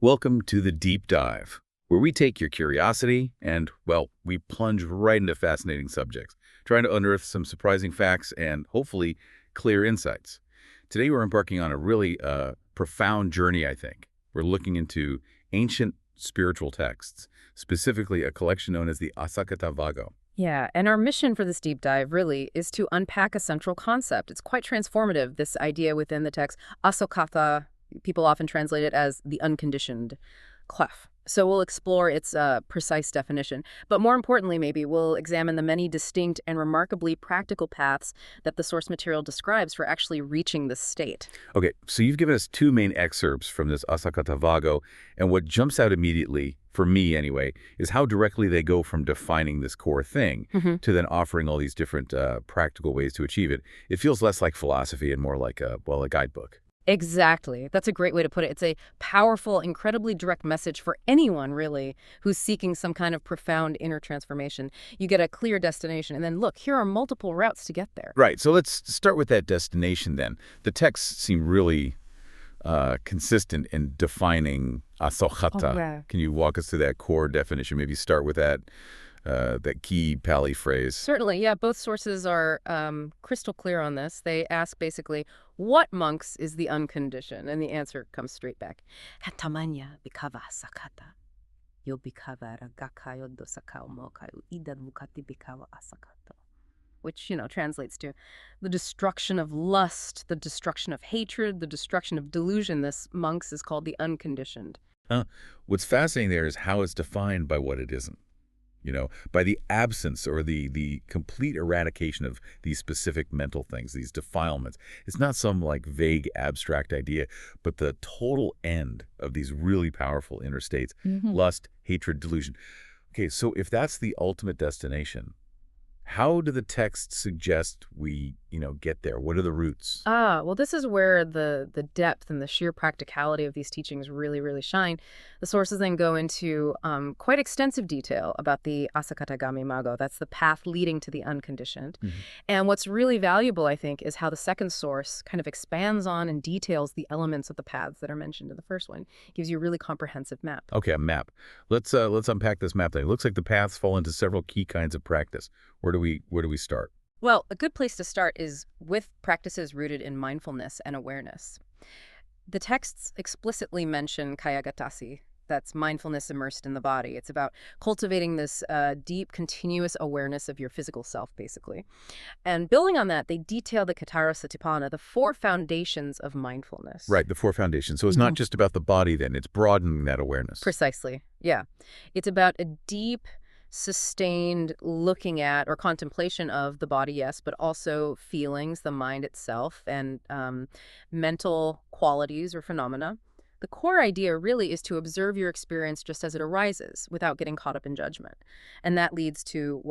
Welcome to the Deep Dive, where we take your curiosity and, well, we plunge right into fascinating subjects, trying to unearth some surprising facts and, hopefully, clear insights. Today we're embarking on a really profound journey, I think. We're looking into ancient spiritual texts, specifically a collection known as the Asaṅkhata Vaggo. Yeah, and our mission for this deep dive really is to unpack a central concept. It's quite transformative, this idea within the text, Asaṅkhata. People often translate it as the unconditioned clef. So we'll explore its precise definition. But more importantly, maybe, we'll examine the many distinct and remarkably practical paths that the source material describes for actually reaching this state. Okay, so you've given us two main excerpts from this Asaṅkhata Vaggo, and what jumps out immediately, for me anyway, is how directly they go from defining this core thing to then offering all these different practical ways to achieve it. It feels less like philosophy and more like a guidebook. Exactly. That's a great way to put it. It's a powerful, incredibly direct message for anyone, really, who's seeking some kind of profound inner transformation. You get a clear destination, and then, look, here are multiple routes to get there. Right. So let's start with that destination then. The texts seem really consistent in defining asaṅkhata. Oh, yeah. Can you walk us through that core definition? Maybe start with that key Pali phrase. Certainly, yeah. Both sources are crystal clear on this. They ask, basically, what, monks, is the unconditioned? And the answer comes straight back. Hatamanya bikava sakata. Yo bikava ragakayo dosakao mokayo iddhipādā bikava asaṅkhato. Which, translates to the destruction of lust, the destruction of hatred, the destruction of delusion. This, monks, is called the unconditioned. What's fascinating there is how it's defined by what it isn't. By the absence or the complete eradication of these specific mental things, these defilements. It's not some vague abstract idea, but the total end of these really powerful inner states, lust, hatred, delusion. Okay, so if that's the ultimate destination, how do the texts suggest we, get there? What are the roots? Well, this is where the depth and the sheer practicality of these teachings really, really shine. The sources then go into quite extensive detail about the asaṅkhatagāmī maggo. That's the path leading to the unconditioned. And what's really valuable, I think, is how the second source kind of expands on and details the elements of the paths that are mentioned in the first one. It gives you a really comprehensive map. Okay, a map. Let's unpack this map then. It looks like the paths fall into several key kinds of practice. Where do we start? Well, a good place to start is with practices rooted in mindfulness and awareness. The texts explicitly mention kāyagatāsati. That's mindfulness immersed in the body. It's about cultivating this deep, continuous awareness of your physical self, basically. And building on that, they detail the satipaṭṭhānā, the four foundations of mindfulness. Right, the four foundations. So it's not just about the body then, it's broadening that awareness. Precisely, yeah. It's about a deep, sustained looking at or contemplation of the body, yes, but also feelings, the mind itself, and mental qualities or phenomena. The core idea really is to observe your experience just as it arises without getting caught up in judgment. And that leads to,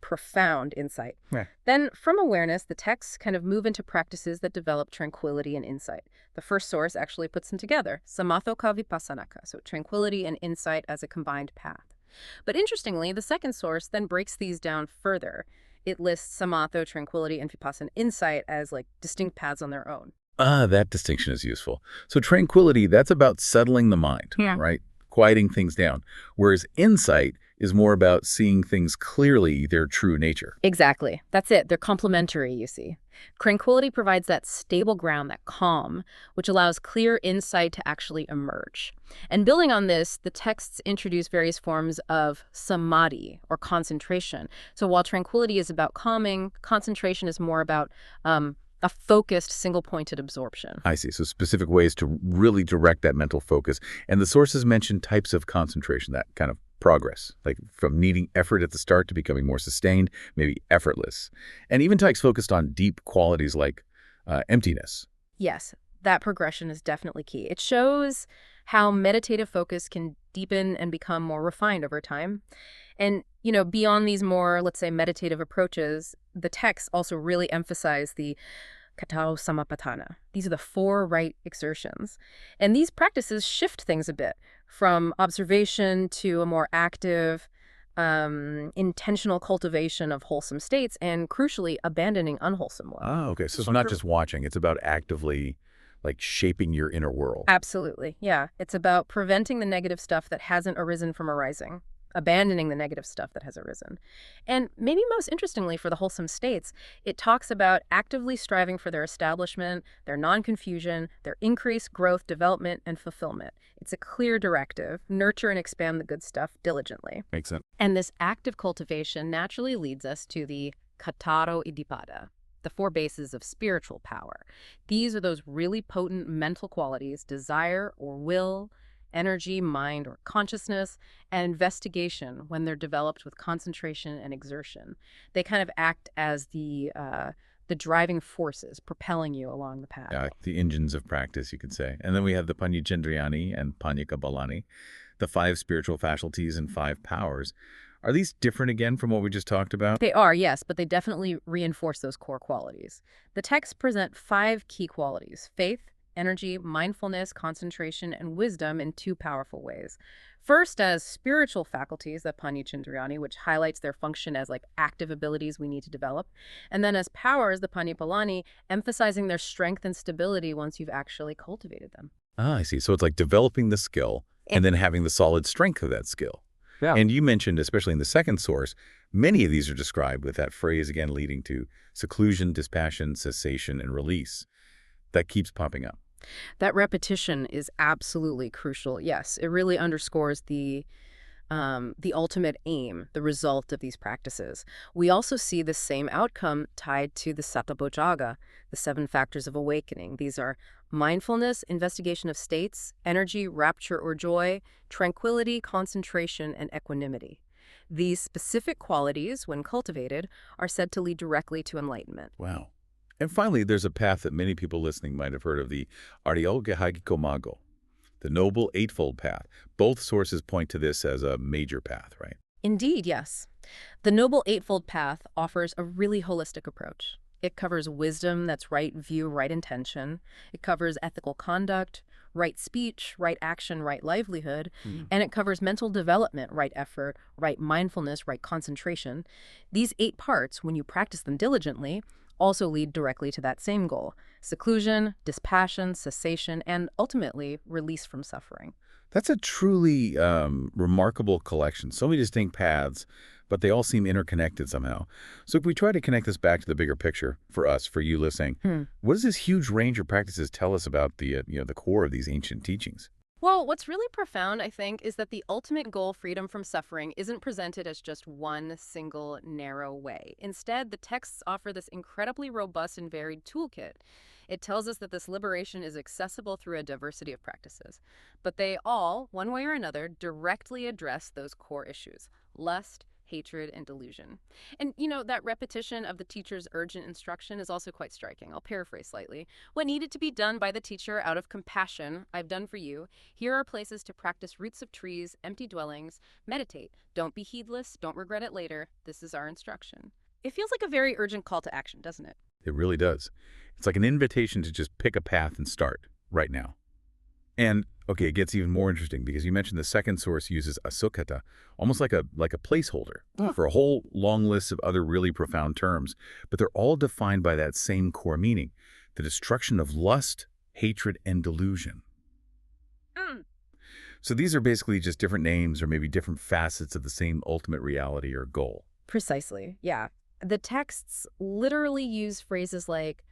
profound insight. Yeah. Then from awareness, the texts kind of move into practices that develop tranquility and insight. The first source actually puts them together, samatha vipassanā, so tranquility and insight as a combined path. But interestingly, the second source then breaks these down further. It lists samatha, tranquility, and vipassana insight as distinct paths on their own. That distinction is useful. So tranquility, that's about settling the mind, right? Quieting things down. Whereas insight is more about seeing things clearly, their true nature. Exactly. That's it. They're complementary, you see. Tranquility provides that stable ground, that calm, which allows clear insight to actually emerge. And building on this, the texts introduce various forms of samādhi, or concentration. So while tranquility is about calming, concentration is more about a focused, single-pointed absorption. I see. So specific ways to really direct that mental focus. And the sources mention types of concentration, that kind of progress, from needing effort at the start to becoming more sustained, maybe effortless. And even types focused on deep qualities like emptiness. Yes, that progression is definitely key. It shows how meditative focus can deepen and become more refined over time. And, beyond these more, let's say, meditative approaches, the texts also really emphasize the sammappadhānā. These are the four right exertions. And these practices shift things a bit from observation to a more active, intentional cultivation of wholesome states and, crucially, abandoning unwholesome ones. Okay. So it's not just watching. It's about actively like shaping your inner world. Absolutely, yeah. It's about preventing the negative stuff that hasn't arisen from arising, abandoning the negative stuff that has arisen. And maybe most interestingly for the wholesome states, it talks about actively striving for their establishment, their non-confusion, their increase, growth, development, and fulfillment. It's a clear directive: nurture and expand the good stuff diligently. Makes sense. And this active cultivation naturally leads us to the Kattaro iddhipādā, the four bases of spiritual power. These are those really potent mental qualities: desire or will, energy, mind or consciousness, and investigation when they're developed with concentration and exertion. They kind of act as the driving forces propelling you along the path. Yeah, the engines of practice, you could say. And then we have the indriyāni and balāni, the 5 spiritual faculties and 5 powers. Are these different again from what we just talked about? They are, yes, but they definitely reinforce those core qualities. The texts present 5 key qualities: faith, energy, mindfulness, concentration, and wisdom in 2 powerful ways. First, as spiritual faculties, the indriyāni, which highlights their function as like active abilities we need to develop. And then as powers, the balāni, emphasizing their strength and stability once you've actually cultivated them. Ah, I see. So it's like developing the skill and then having the solid strength of that skill. Yeah. And you mentioned, especially in the second source, many of these are described with that phrase again leading to seclusion, dispassion, cessation, and release. That keeps popping up. That repetition is absolutely crucial. Yes, it really underscores the ultimate aim, the result of these practices. We also see the same outcome tied to the sattva-bojjhaṅgā, the 7 factors of awakening. These are mindfulness, investigation of states, energy, rapture or joy, tranquility, concentration, and equanimity. These specific qualities, when cultivated, are said to lead directly to enlightenment. Wow. And finally, there's a path that many people listening might have heard of, the ariya maggo, the Noble Eightfold Path. Both sources point to this as a major path, right? Indeed, yes. The Noble Eightfold Path offers a really holistic approach. It covers wisdom, that's right view, right intention. It covers ethical conduct, right speech, right action, right livelihood. And it covers mental development, right effort, right mindfulness, right concentration. These 8 parts, when you practice them diligently, also lead directly to that same goal: seclusion, dispassion, cessation, and ultimately release from suffering. That's a truly remarkable collection. So many distinct paths, but they all seem interconnected somehow. So if we try to connect this back to the bigger picture for us, for you listening, what does this huge range of practices tell us about the the core of these ancient teachings? Well, what's really profound, I think, is that the ultimate goal, freedom from suffering, isn't presented as just one single narrow way. Instead, the texts offer this incredibly robust and varied toolkit. It tells us that this liberation is accessible through a diversity of practices, but they all, one way or another, directly address those core issues: lust, hatred, and delusion. And, that repetition of the teacher's urgent instruction is also quite striking. I'll paraphrase slightly. What needed to be done by the teacher out of compassion, I've done for you. Here are places to practice: roots of trees, empty dwellings, meditate. Don't be heedless, don't regret it later. This is our instruction. It feels like a very urgent call to action, doesn't it? It really does. It's like an invitation to just pick a path and start right now. And, okay, it gets even more interesting because you mentioned the second source uses asaṅkhata, almost like a placeholder for a whole long list of other really profound terms, but they're all defined by that same core meaning: the destruction of lust, hatred, and delusion. So these are basically just different names or maybe different facets of the same ultimate reality or goal. Precisely, yeah. The texts literally use phrases like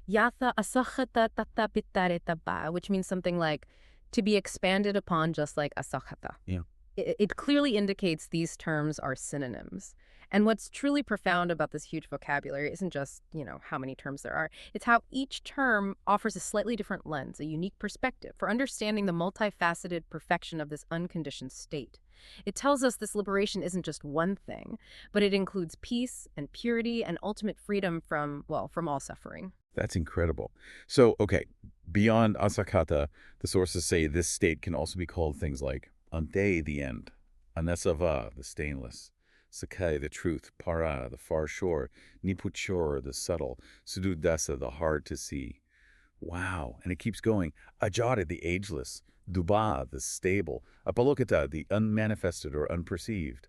Yatha asaṅkhata tatapittaretaba, which means something like to be expanded upon, just like asaṅkhata. Yeah. It clearly indicates these terms are synonyms. And what's truly profound about this huge vocabulary isn't just, how many terms there are. It's how each term offers a slightly different lens, a unique perspective for understanding the multifaceted perfection of this unconditioned state. It tells us this liberation isn't just one thing, but it includes peace and purity and ultimate freedom from all suffering. That's incredible. So, okay, beyond asaṅkhata, the sources say this state can also be called things like ante, the end, anesava, the stainless, sakai, the truth, para, the far shore, nipuchor, the subtle, sududasa, the hard to see. Wow, and it keeps going. Ajara, the ageless, duba, the stable, apalokita, the unmanifested or unperceived,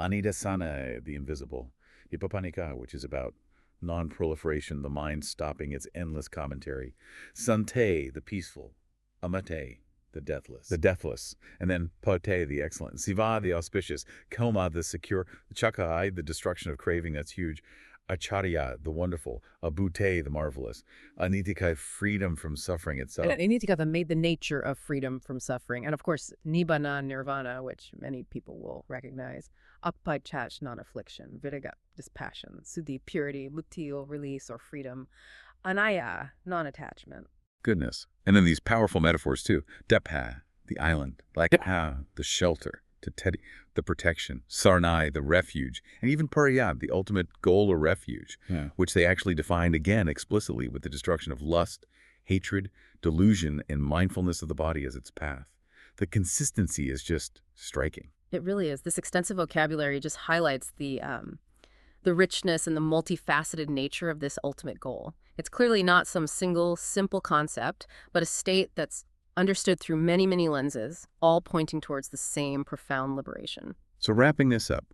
anidasana, the invisible, vipassanā, which is about non-proliferation, the mind stopping its endless commentary. Sante, the peaceful. Amate, the deathless. And then pote, the excellent. Siva, the auspicious. Koma, the secure. Chakai, the destruction of craving, that's huge. Acharya, the wonderful. Abute, the marvelous. Anitika, freedom from suffering itself. And Anitika made the nature of freedom from suffering. And of course, Nibbana, nirvana, which many people will recognize. Appaichat, non-affliction. Viraga, dispassion. Suddhi, purity. Mukti, release or freedom. Anaya, non-attachment. Goodness. And then these powerful metaphors too. Depha, the island. Lakha, the shelter. Tateti, the protection. Sarnai, the refuge. And even Pariyad, the ultimate goal or refuge, which they actually defined again explicitly with the destruction of lust, hatred, delusion, and mindfulness of the body as its path. The consistency is just striking. It really is. This extensive vocabulary just highlights the richness and the multifaceted nature of this ultimate goal. It's clearly not some single, simple concept, but a state that's understood through many, many lenses, all pointing towards the same profound liberation. So wrapping this up,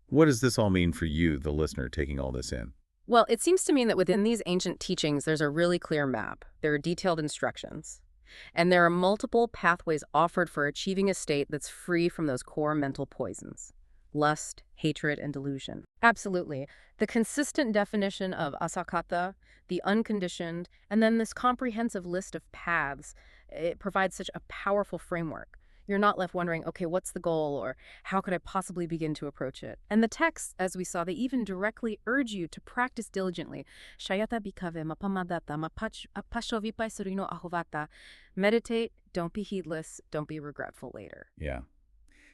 what does this all mean for you, the listener, taking all this in? Well, it seems to mean that within these ancient teachings, there's a really clear map. There are detailed instructions. And there are multiple pathways offered for achieving a state that's free from those core mental poisons. Lust, hatred, and delusion. Absolutely. The consistent definition of asaṅkhata, the unconditioned, and then this comprehensive list of paths, it provides such a powerful framework. You're not left wondering, okay, what's the goal, or how could I possibly begin to approach it? And the texts, as we saw, they even directly urge you to practice diligently. Shayata bikave mapamadata mapashovipai surino ahovata. Meditate, don't be heedless, don't be regretful later. Yeah.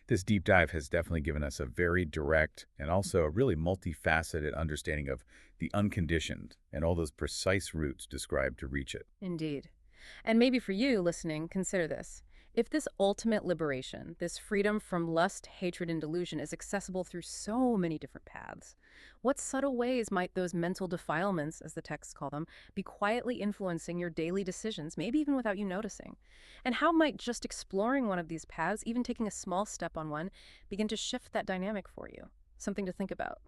This deep dive has definitely given us a very direct and also a really multifaceted understanding of the unconditioned and all those precise routes described to reach it. Indeed. And maybe for you listening, consider this. If this ultimate liberation, this freedom from lust, hatred, and delusion is accessible through so many different paths, what subtle ways might those mental defilements, as the texts call them, be quietly influencing your daily decisions, maybe even without you noticing? And how might just exploring one of these paths, even taking a small step on one, begin to shift that dynamic for you? Something to think about.